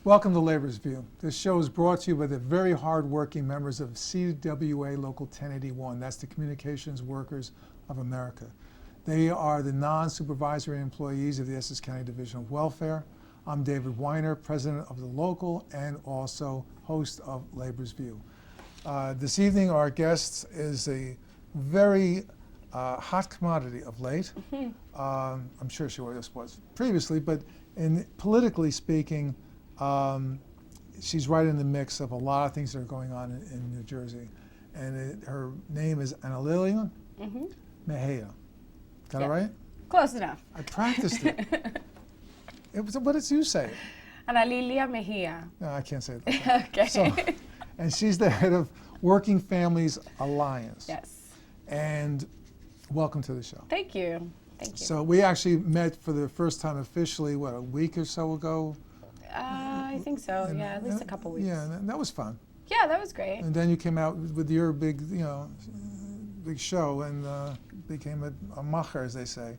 Welcome to Labor's View. This show is brought to you by the very hard-working members of CWA Local 1081. That's the Communications Workers of America. They are the non-supervisory employees of the Essex County Division of Welfare. I'm David Weiner, president of the local and also host of Labor's View. This evening, our guest is a very hot commodity of late. I'm sure she always was previously, but politically speaking, she's right in the mix of a lot of things that are going on in New Jersey. And her name is Analilia Mejia. Got it right? Close enough. I practiced it. What did you say? Analilia Mejia. No, I can't say it like that. Okay. So, and she's the head of Working Families Alliance. Yes. And welcome to the show. Thank you. Thank you. So we actually met for the first time officially, what, a week or so ago? I think so, at least a couple weeks. Yeah, and that was fun. Yeah, that was great. And then you came out with your big, big show and became a macher, as they say.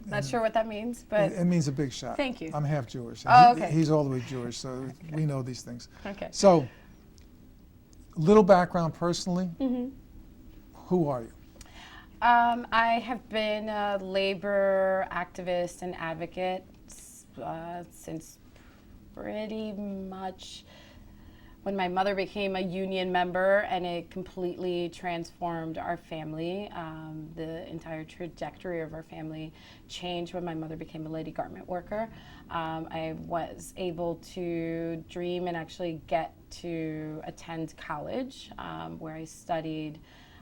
Not sure what that means, but... It means a big shot. Thank you. I'm half Jewish. Oh, okay. He's all the way Jewish, so we know these things. Okay. So, little background personally. Who are you? I have been a labor activist and advocate since pretty much when my mother became a union member, and it completely transformed our family. The entire trajectory of our family changed when my mother became a lady garment worker. I was able to dream and actually get to attend college, where I studied,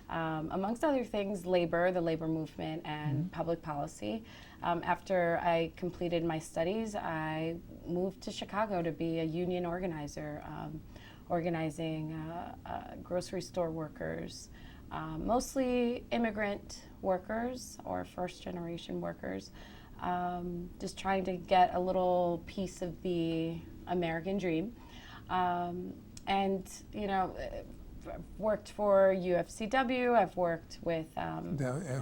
amongst other things, the labor movement and public policy. After I completed my studies, I moved to Chicago to be a union organizer, organizing grocery store workers, mostly immigrant workers or first-generation workers, just trying to get a little piece of the American dream. And, I've worked for UFCW, I've worked with...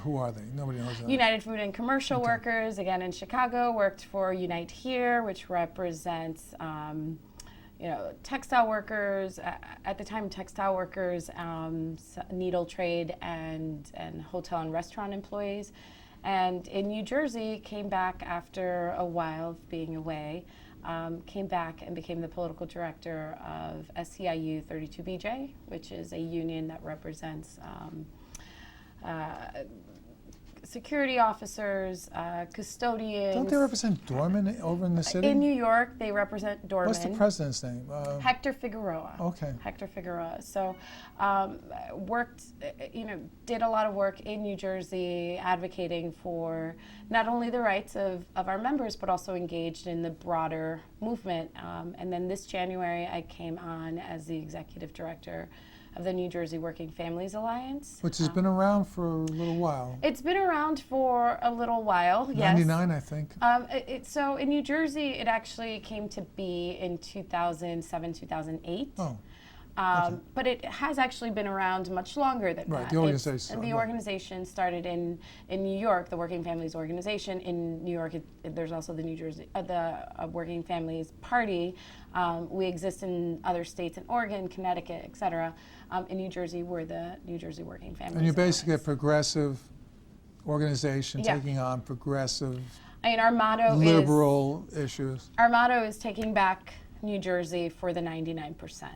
who are they? Nobody knows that. United Food and Commercial Workers, again in Chicago, worked for Unite Here, which represents, textile workers, at the time textile workers, needle trade, and hotel and restaurant employees. And in New Jersey, came back after a while of being away, came back and became the political director of SEIU 32BJ, which is a union that represents security officers, custodians. Don't they represent doormen over in the city? In New York, they represent doormen. What's the president's name? Hector Figueroa. Okay. Hector Figueroa. So worked, did a lot of work in New Jersey advocating for not only the rights of our members, but also engaged in the broader movement. And then this January, I came on as the executive director of the New Jersey Working Families Alliance. Which has been around for a little while. It's been around for a little while, yes. 99, I think. So in New Jersey, it actually came to be in 2007, 2008. Oh. Okay. But it has actually been around much longer than that. Right, the organization. The organization started in New York, the Working Families Organization. In New York, there's also the New Jersey, the Working Families Party. We exist in other states in Oregon, Connecticut, et cetera. In New Jersey, we're the New Jersey Working Families And you're basically Alliance. a progressive organization taking on progressive, our motto liberal issues. Our motto is taking back New Jersey for the 99%.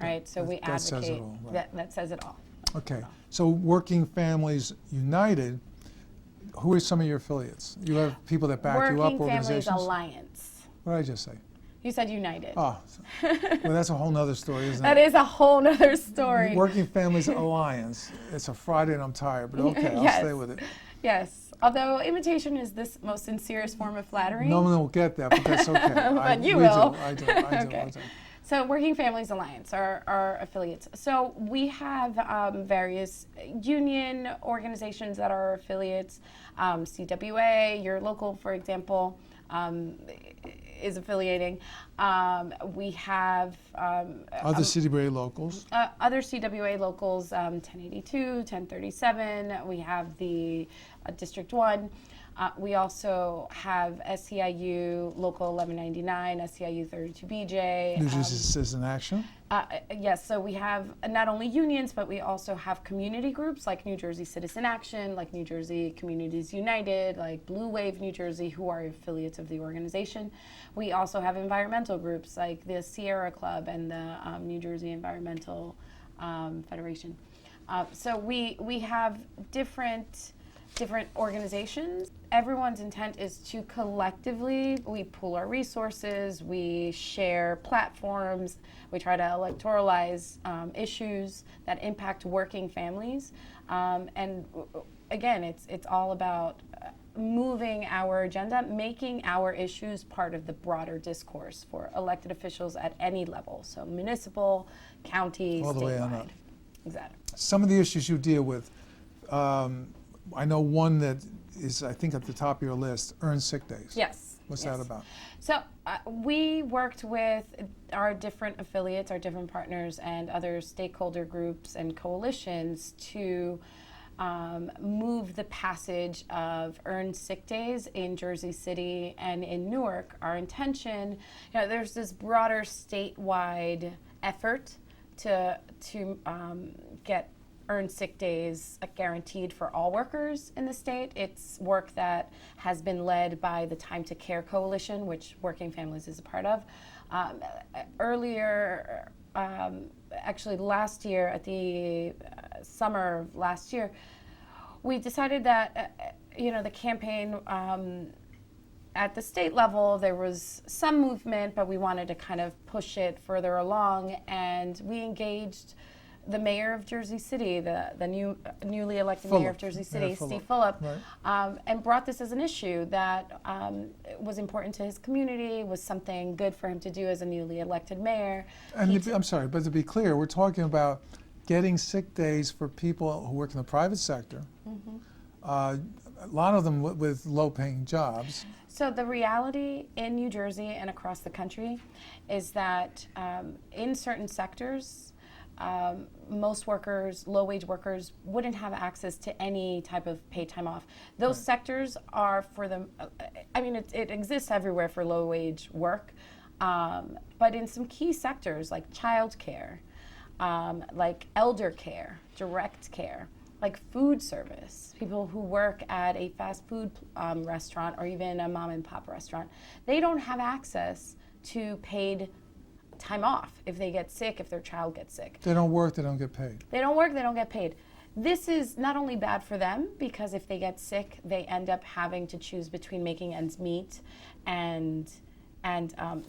Right, so we advocate. That says it all. Right. That says it all. Okay, so Working Families United, who are some of your affiliates? You have people that back you up, organizations? Working Families Alliance. What did I just say? You said United. Oh, well, that's a whole nother story, isn't it? That is a whole nother story. Working Families Alliance. It's a Friday and I'm tired, but okay, I'll stay with it. Yes. Although imitation is the most sincerest form of flattery. No one will get that, but that's okay. But you will. I do. Okay. So Working Families Alliance are our affiliates. So we have various union organizations that are affiliates. CWA, your local, for example, is affiliating. We have other CWA locals. Other CWA locals, 1082, 1037. We have the District 1. We also have SEIU Local 1199, SEIU 32BJ. New Jersey Citizen Action. Yes, so we have not only unions, but we also have community groups like New Jersey Citizen Action, like New Jersey Communities United, like Blue Wave New Jersey, who are affiliates of the organization. We also have environmental groups like the Sierra Club and the New Jersey Environmental Federation. So we have different organizations. Everyone's intent is to collectively, we pool our resources, we share platforms, we try to electoralize issues that impact working families. And again, it's all about moving our agenda, making our issues part of the broader discourse for elected officials at any level. So municipal, county, all the way on up. statewide. Exactly. Some of the issues you deal with, I know one that is, I think, at the top of your list, earned sick days. Yes. What's yes. that about? So we worked with our different affiliates, our different partners, and other stakeholder groups and coalitions to move the passage of earned sick days in Jersey City and in Newark. Our intention, there's this broader statewide effort to get earned sick days guaranteed for all workers in the state. It's work that has been led by the Time to Care Coalition, which Working Families is a part of. Earlier, actually last year, at the summer of last year, we decided that, the campaign at the state level, there was some movement, but we wanted to kind of push it further along, and we engaged the mayor of Jersey City, the newly elected mayor of Jersey City, Steve Fulop, right. And brought this as an issue that was important to his community, was something good for him to do as a newly elected mayor. And I'm sorry, but to be clear, we're talking about getting sick days for people who work in the private sector, a lot of them with low-paying jobs. So the reality in New Jersey and across the country is that in certain sectors, most workers, low-wage workers, wouldn't have access to any type of paid time off. Those right. sectors are for them, it exists everywhere for low-wage work, but in some key sectors like childcare, like elder care, direct care, like food service, people who work at a fast food restaurant or even a mom and pop restaurant, they don't have access to paid time off if they get sick, if their child gets sick. They don't work, they don't get paid. They don't work, they don't get paid. This is not only bad for them, because if they get sick, they end up having to choose between making ends meet and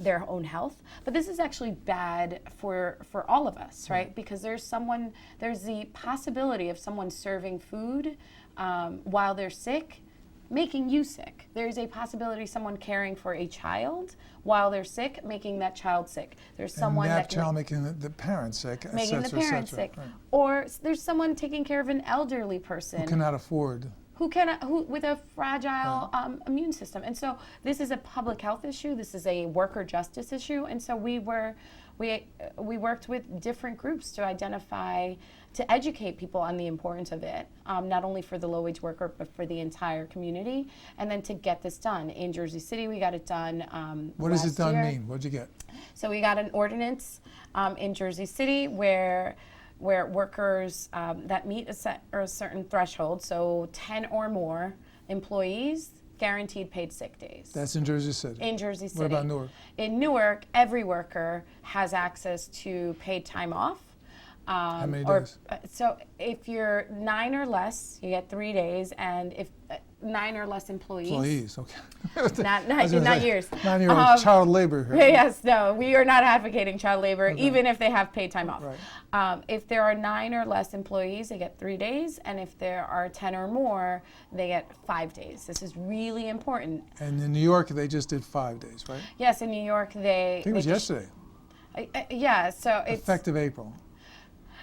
their own health. But this is actually bad for all of us, right? Because there's the possibility of someone serving food while they're sick, making you sick. There's a possibility someone caring for a child while they're sick, making that child sick. There's someone and that child making the parent sick, making the parent sick. Right. Or there's someone taking care of an elderly person who cannot afford. Who with a fragile immune system. And so this is a public health issue. This is a worker justice issue. And so we worked with different groups to educate people on the importance of it, not only for the low-wage worker, but for the entire community, and then to get this done. In Jersey City, we got it done What does it done year. mean? What'd you get? So we got an ordinance in Jersey City where workers that meet a certain threshold, so 10 or more employees, guaranteed paid sick days. That's in Jersey City. In Jersey City. What about Newark? In Newark, every worker has access to paid time off. How many days? So if you're 9 or less, you get 3 days, and if 9 or less employees. Okay. not years. 9-year-old child labor here. Yes, no, we are not advocating child labor, even if they have paid time off. Right. If there are 9 or less employees, they get 3 days, and if there are 10 or more, they get 5 days. This is really important. And in New York, they just did 5 days, right? Yes, in New York, I think it was yesterday. Yeah, so it's effective April.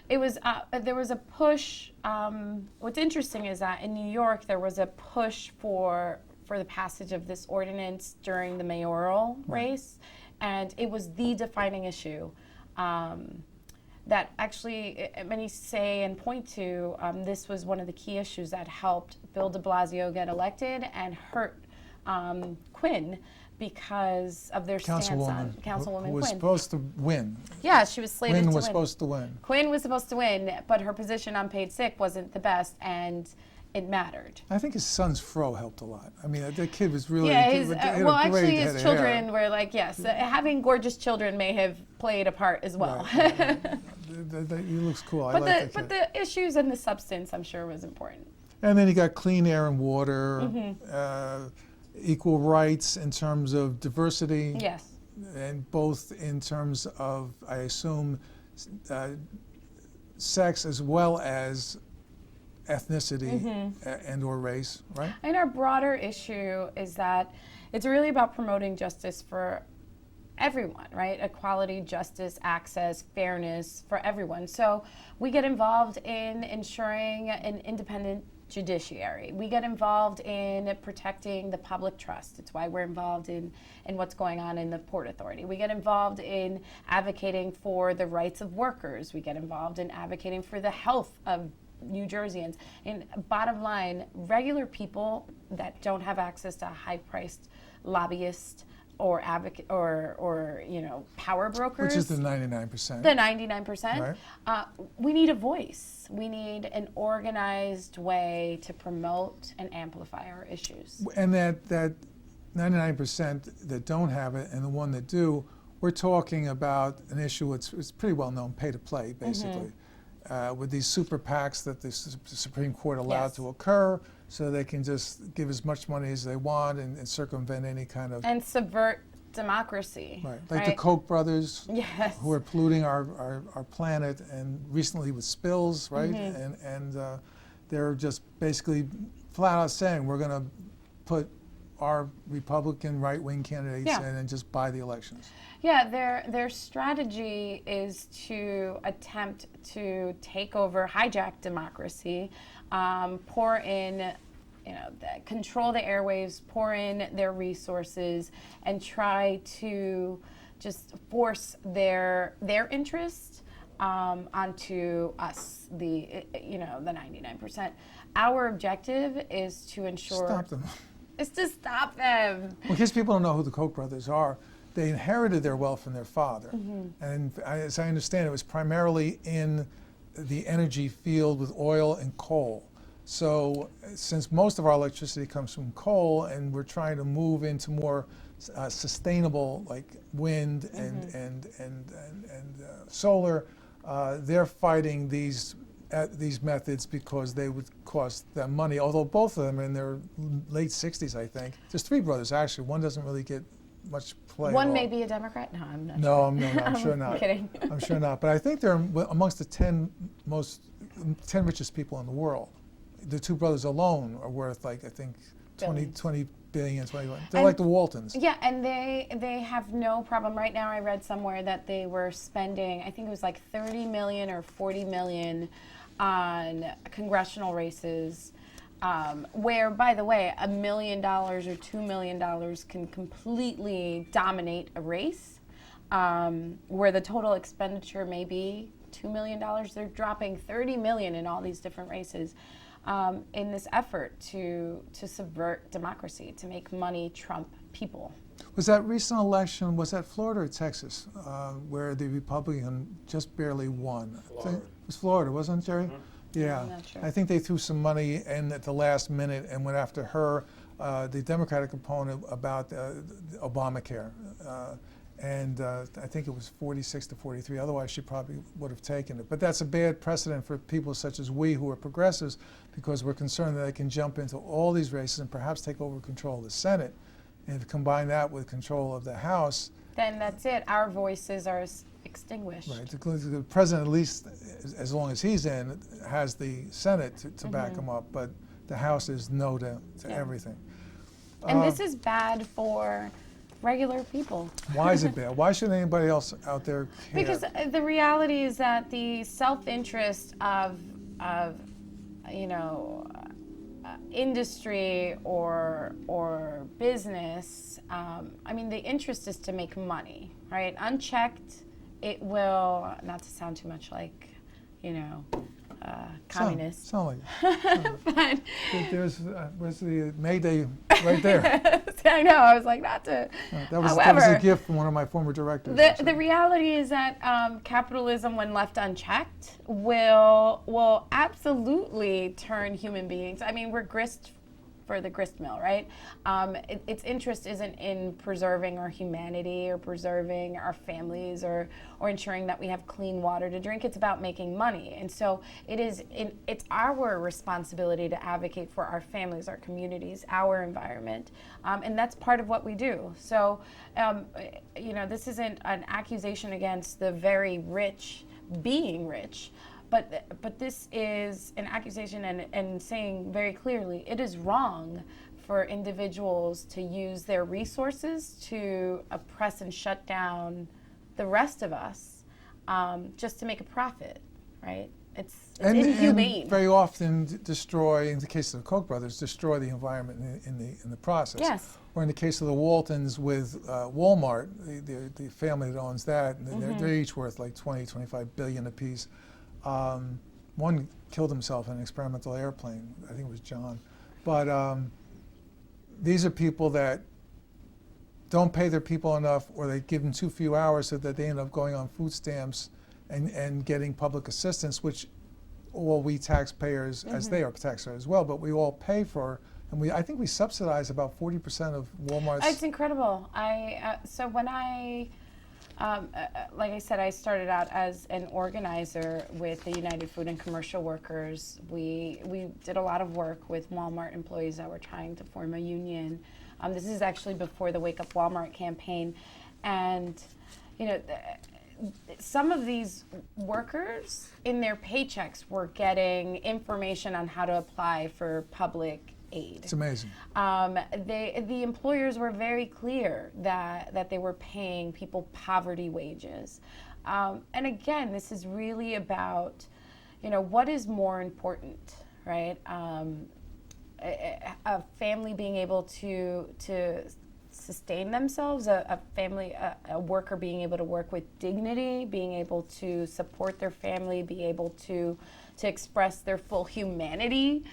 It was there was a push. What's interesting is that in New York there was a push for the passage of this ordinance during the mayoral race, and it was the defining issue. that actually many say and point to this was one of the key issues that helped Bill de Blasio get elected and hurt Quinn because of their stance on Councilwoman who was Quinn. supposed to win. Yeah, she was slated to win. Quinn was supposed to win. Quinn was supposed to win, but her position on paid sick wasn't the best, and it mattered. I think his son's fro helped a lot. I mean, that kid was really Yeah, his children were like, yes, having gorgeous children may have played a part as well. Right. He looks cool. But I like but the issues and the substance, I'm sure, was important. And then you got clean air and water, Mm-hmm. equal rights in terms of diversity. Yes. And both in terms of, I assume, sex as well as ethnicity and or race, right? And our broader issue is that it's really about promoting justice for everyone, right? Equality, justice, access, fairness for everyone. So we get involved in ensuring an independent judiciary. We get involved in protecting the public trust. It's why we're involved in what's going on in the Port Authority. We get involved in advocating for the rights of workers. We get involved in advocating for the health of New Jerseyans. And bottom line, regular people that don't have access to high-priced lobbyists or advocate or power brokers, Which is the 99%. the 99%. Right. We need a voice. We need an organized way to promote and amplify our issues. And that 99% that don't have it and the one that do, we're talking about an issue it's pretty well known, pay to play, basically. With these super PACs that the Supreme Court allowed to occur, so they can just give as much money as they want and circumvent any kind of... And subvert democracy. Right, like the Koch brothers, yes, who are polluting our planet, and recently with spills, right? And they're just basically flat out saying, we're going to put our Republican right-wing candidates in and just buy the elections. Yeah, their strategy is to attempt to take over, hijack democracy, pour in, control the airwaves, pour in their resources, and try to just force their interest onto us, the 99%. Our objective is to ensure. Stop them. Is to stop them. In case people don't know who the Koch brothers are, they inherited their wealth from their father. And as I understand, it was primarily in the energy field with oil and coal. So since most of our electricity comes from coal and we're trying to move into more sustainable, like wind and solar, they're fighting these methods because they would cost them money, although both of them are in their late 60s, I think. There's three brothers, actually. One doesn't really get much play. One may be a Democrat? No, I'm not sure. No, I'm sure not. I'm kidding. I'm sure not. But I think they're amongst the 10 richest people in the world. The two brothers alone are worth, like, I think, 20 billion, 21. They're like the Waltons. Yeah, and they have no problem. Right now I read somewhere that they were spending, I think it was like 30 million or 40 million on congressional races, where, by the way, $1 million or $2 million can completely dominate a race, where the total expenditure may be $2 million. They're dropping 30 million in all these different races in this effort to subvert democracy, to make money trump people. Was that recent election, was that Florida or Texas, where the Republican just barely won? Florida. It was Florida, wasn't it, Jerry? Yeah. I'm not sure. I think they threw some money in at the last minute and went after her, the Democratic opponent, about Obamacare. And I think it was 46 to 43. Otherwise, she probably would have taken it. But that's a bad precedent for people such as we who are progressives, because we're concerned that they can jump into all these races and perhaps take over control of the Senate. And if you combine that with control of the House, Then that's it. Our voices are extinguished. right? The president, at least as long as he's in, has the Senate to back him up, but the House is no to everything. And this is bad for regular people. Why is it bad? Why should anybody else out there care? Because the reality is that the self-interest of industry or business, the interest is to make money, right? Unchecked, it will, not to sound too much like, communist. Sound like But where's the May Day right there? I know. I was like, not to. That was However, a gift from one of my former directors. the reality is that capitalism, when left unchecked, will absolutely turn human beings. I mean, we're grist for the grist mill, right? Its interest isn't in preserving our humanity or preserving our families or ensuring that we have clean water to drink. It's about making money. And so it's our responsibility to advocate for our families, our communities, our environment. And that's part of what we do. So, this isn't an accusation against the very rich being rich. But this is an accusation and saying very clearly it is wrong for individuals to use their resources to oppress and shut down the rest of us just to make a profit, right? It's inhumane. And very often destroy, in the case of the Koch brothers, destroy the environment in the process. Yes. Or in the case of the Waltons with Walmart, the family that owns that, and they're each worth like 25 billion apiece. One killed himself in an experimental airplane. I think it was John. But these are people that don't pay their people enough, or they give them too few hours so that they end up going on food stamps and getting public assistance, which all we taxpayers, as they are taxpayers as well, but we all pay for. And I think we subsidize about 40% of Walmart's. It's incredible. So when like I said, I started out as an organizer with the United Food and Commercial Workers. We did a lot of work with Walmart employees that were trying to form a union. This is actually before the Wake Up Walmart campaign. And, some of these workers in their paychecks were getting information on how to apply for public aid. It's amazing. The employers were very clear that they were paying people poverty wages. And again, this is really about, what is more important, right? A family being able to sustain themselves, a worker being able to work with dignity, being able to support their family, be able to express their full humanity.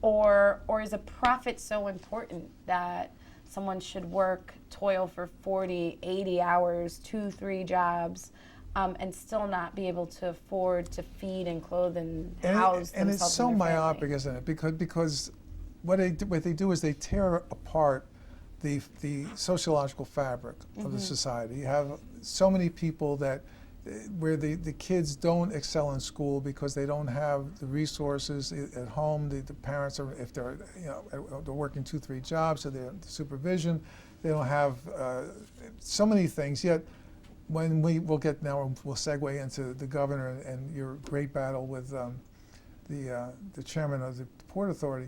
Or is a profit so important that someone should toil for 40, 80 hours, 2-3 jobs, and still not be able to afford to feed and clothe and house themselves? And it's so and their myopic, family. isn't it? Because what they do is they tear apart the sociological fabric of the society. You have so many people where the kids don't excel in school because they don't have the resources at home. The parents are, if they're they're working 2-3 jobs, so they're the supervision. They don't have so many things. Yet, when we'll segue into the governor and your great battle with the chairman of the Port Authority.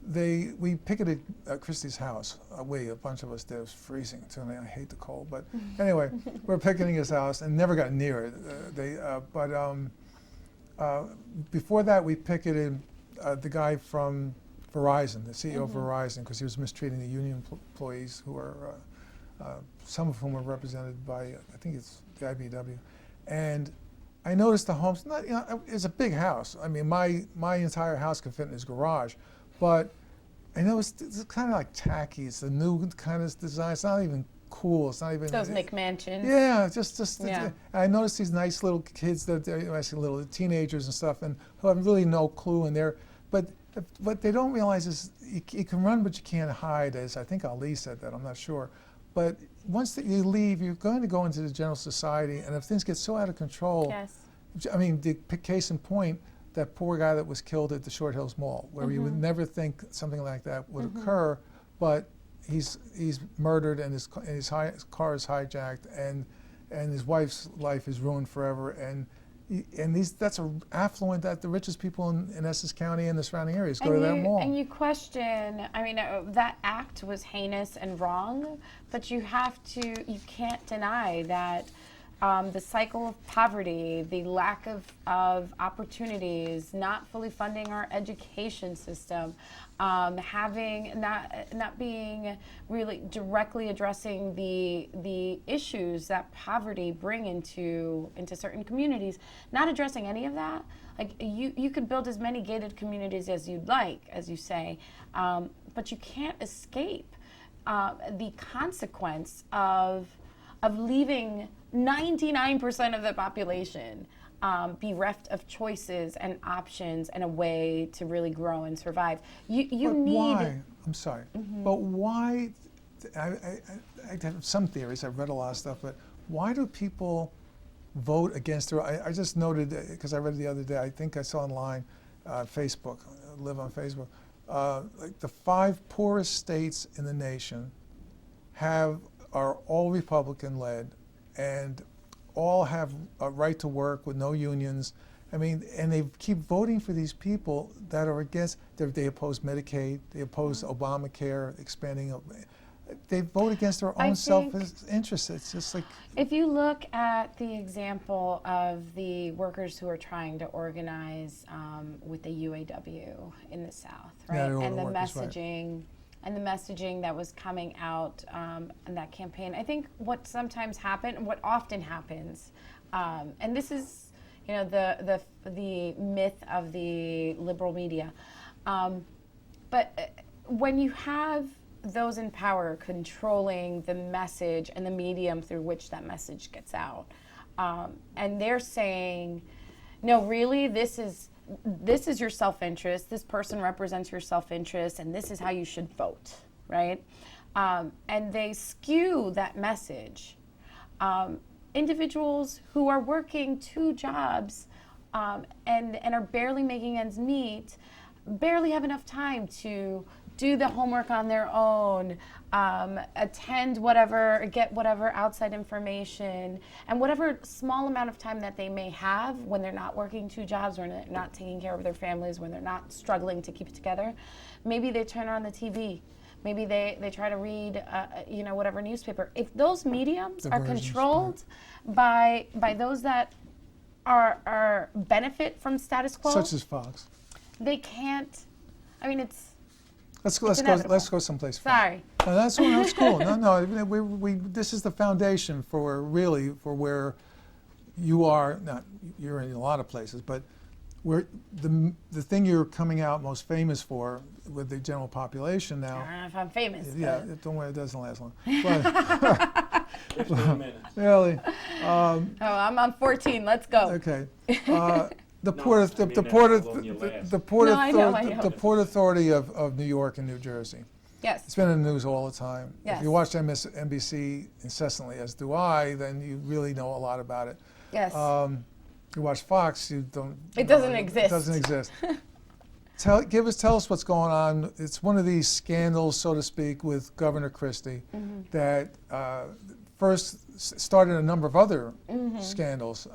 We picketed Christie's house. A bunch of us did. It was freezing too. I hate the cold, but anyway, we're picketing his house and never got near it. Before that, we picketed the guy from Verizon, the CEO of Verizon, because he was mistreating the union employees who are, some of whom are represented by, I think it's the IBW, and I noticed the homes. It's a big house. I mean, my entire house could fit in his garage. But I know it's kind of like tacky. It's a new kind of design. It's not even cool. It's not even those McMansions. Yeah, Yeah. I noticed these nice little kids I see little teenagers and stuff, and who have really no clue in there. But what they don't realize is you can run, but you can't hide. As I think Ali said that. I'm not sure. But once that you leave, you're going to go into the general society, and if things get so out of control, Yes. I mean, the case in point. That poor guy that was killed at the Short Hills Mall, where you would never think something like that would occur, but he's murdered and his car is hijacked and his wife's life is ruined forever, and that's affluent, that the richest people in Essex County and the surrounding areas go to that mall. And you question, I mean, that act was heinous and wrong, but you can't deny that the cycle of poverty, the lack of opportunities, not fully funding our education system, having not being really directly addressing the issues that poverty bring into certain communities, not addressing any of that. Like you could build as many gated communities as you'd like, as you say, but you can't escape the consequence of leaving 99% of the population bereft of choices and options and a way to really grow and survive. You need. Why? I'm sorry, but why? I have some theories. I've read a lot of stuff, but why do people vote against their? I just noted because I read it the other day. I think I saw online, Facebook. I live on Facebook. Like the 5 poorest states in the nation are all Republican-led, and all have a right to work with no unions. I mean, and they keep voting for these people that are against. They oppose Medicaid. They oppose Obamacare, expanding. They vote against their own self-interest. It's just like. If you look at the example of the workers who are trying to organize with the UAW in the South, right, and the messaging. Right. And the messaging that was coming out in that campaign. I think what often happens, and this is, the myth of the liberal media, but when you have those in power controlling the message and the medium through which that message gets out, and they're saying, no, really, this is your self-interest, this person represents your self-interest, and this is how you should vote, right? And they skew that message. Individuals who are working 2 jobs and are barely making ends meet, barely have enough time to do the homework on their own, attend whatever, get whatever outside information, and whatever small amount of time that they may have when they're not working 2 jobs, when they're not taking care of their families, when they're not struggling to keep it together. Maybe they turn on the TV. Maybe they try to read, whatever newspaper. If those mediums are controlled by those that are benefit from status quo, such as Fox, they can't. I mean, it's. Let's go someplace. Sorry. No, that's cool. No, we this is the foundation for where you are. Not you're in a lot of places, but where the thing you're coming out most famous for with the general population now. I don't know if I'm famous. Yeah, don't worry, it doesn't last long. But, 15 minutes. Really? I'm on 14. Let's go. Okay. The Port Authority of New York and New Jersey. Yes. It's been in the news all the time. Yes. If you watch NBC incessantly, as do I, then you really know a lot about it. Yes. You watch Fox, you don't. It doesn't exist. It doesn't exist. Tell us what's going on. It's one of these scandals, so to speak, with Governor Christie that first started a number of other scandals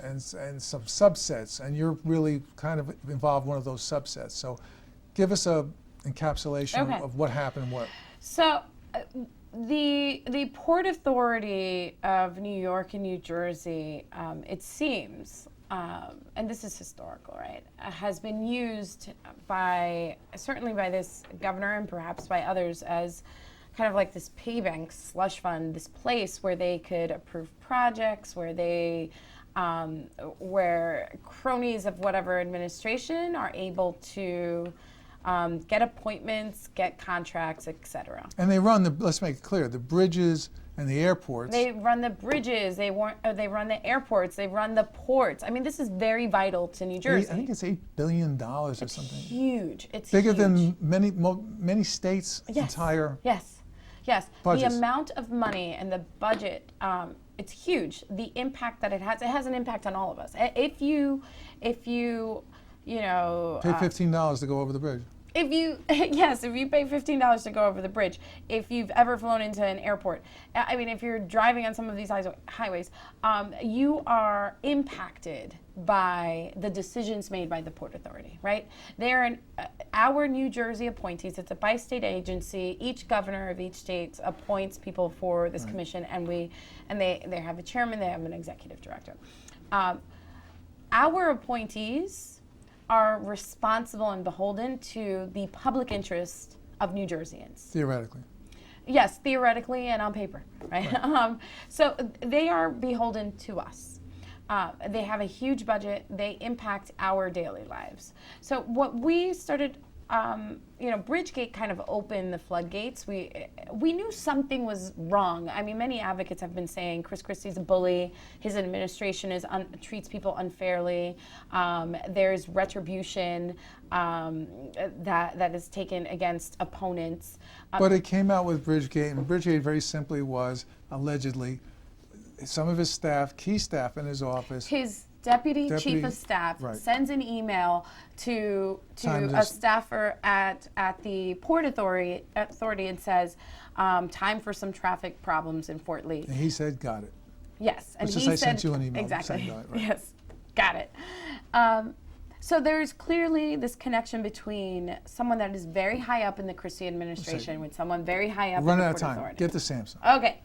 and some subsets, and you're really kind of involved in one of those subsets. So give us a encapsulation of what happened and what. So the Port Authority of New York and New Jersey, it seems, and this is historical, right, has been used certainly by this governor and perhaps by others as kind of like this piggy bank slush fund, this place where they could approve projects, where cronies of whatever administration are able to get appointments, get contracts, etc. And they run let's make it clear, the bridges and the airports. They run the bridges, they run the airports, they run the ports. I mean, this is very vital to New Jersey. I think it's $8 billion or something. Huge. It's bigger huge. Than many states' entire Yes. budgets. The amount of money and the budget, it's huge. The impact that it has an impact on all of us. If you pay $15 to go over the bridge. Yes, if you pay $15 to go over the bridge, if you've ever flown into an airport, I mean, if you're driving on some of these highways, you are impacted by the decisions made by the Port Authority, right? They're our New Jersey appointees. It's a bi-state agency. Each governor of each state appoints people for this commission, and they have a chairman, they have an executive director. Our appointees are responsible and beholden to the public interest of New Jerseyans. Theoretically. Yes, theoretically and on paper, right? So they are beholden to us. They have a huge budget. They impact our daily lives. So what we started, Bridgegate kind of opened the floodgates. We knew something was wrong. I mean, many advocates have been saying Chris Christie's a bully. His administration treats people unfairly. There's retribution that is taken against opponents. But it came out with Bridgegate, and Bridgegate very simply was, allegedly, some of his staff, key staff in his office. His deputy chief of staff sends an email to a staffer at the Port Authority and says, time for some traffic problems in Fort Lee. And he said, got it. Yes. And I sent you an email. Exactly. Got it, right. Yes. Got it. So there's clearly this connection between someone that is very high up in the Christie administration with someone very high up in the Port Authority. Running out of time. Get to Sampson. Okay.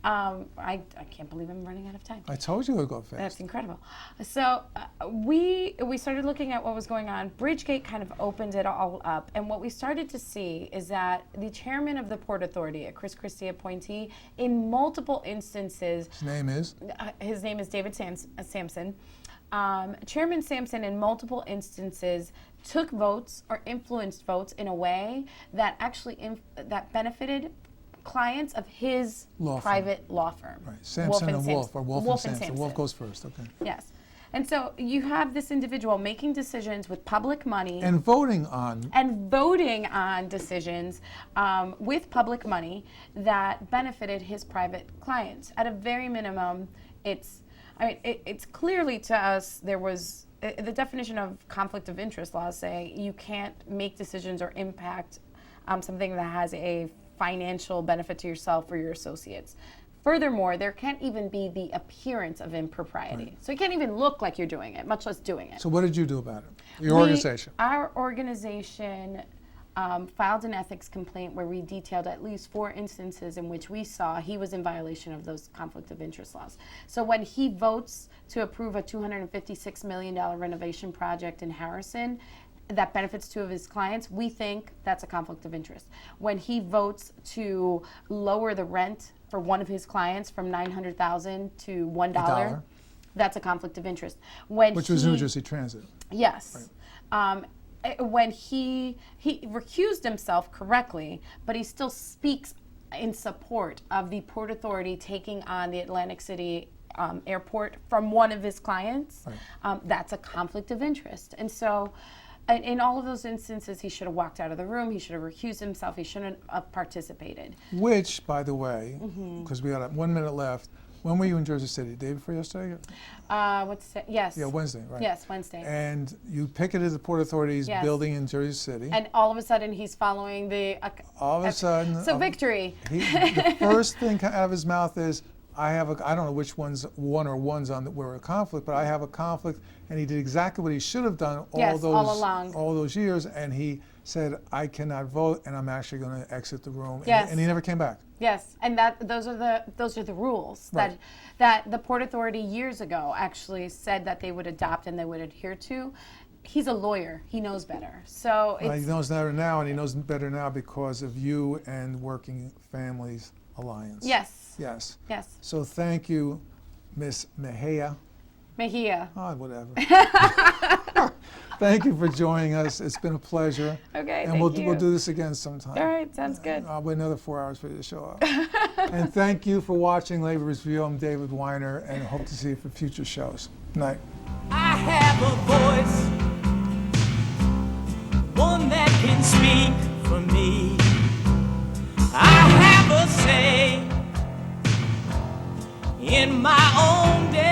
I can't believe I'm running out of time. I told you it would go fast. That's incredible. So we started looking at what was going on. Bridgegate kind of opened it all up, and what we started to see is that the chairman of the Port Authority, a Chris Christie appointee, in multiple instances. His name is? His name is David Sampson. Chairman Sampson, in multiple instances, took votes or influenced votes in a way that actually that benefited clients of his private law firm. Right, Sampson and Wolf, or Wolf and Sampson. Wolf goes first, okay. Yes. And so you have this individual making decisions with public money. And voting on. Decisions with public money that benefited his private clients. At a very minimum, it's clearly to us, there was, the definition of conflict of interest laws say you can't make decisions or impact something that has a financial benefit to yourself or your associates. Furthermore, there can't even be the appearance of impropriety. Right. So you can't even look like you're doing it, much less doing it. So what did you do about it? Your organization? Our organization filed an ethics complaint where we detailed at least 4 instances in which we saw he was in violation of those conflict of interest laws. So when he votes to approve a $256 million renovation project in Harrison, that benefits 2 of his clients, we think that's a conflict of interest. When he votes to lower the rent for one of his clients from $900,000 to $1, that's a conflict of interest. Which was New Jersey Transit. Yes. Right. When he recused himself correctly, but he still speaks in support of the Port Authority taking on the Atlantic City airport from one of his clients, that's a conflict of interest. And so in all of those instances, he should have walked out of the room, he should have recused himself, he shouldn't have participated. Which, by the way, because we got 1 minute left, when were you in Jersey City? Day before yesterday? Yes. Yeah, Wednesday, right? Yes, Wednesday. And you picketed the Port Authority's building in Jersey City. And all of a sudden, he's following the... all of a sudden... So victory. The first thing out of his mouth is, I don't know which ones were a conflict, but I have a conflict, and he did exactly what he should have done all those years, and he said, I cannot vote, and I'm actually going to exit the room, and he never came back. Yes, and those are the rules that the Port Authority years ago actually said that they would adopt and they would adhere to. He's a lawyer. He knows better. So he knows better now, and he knows better now because of you and Working Families Alliance. Yes. Yes. Yes. So thank you, Miss Mejia. Whatever. Thank you for joining us. It's been a pleasure. Okay, and we'll do this again sometime. All right, sounds good. I'll wait another 4 hours for you to show up. And thank you for watching Labor Review. I'm David Weiner, and hope to see you for future shows. Night. I have a voice, one that can speak for me. I have a say in my own day.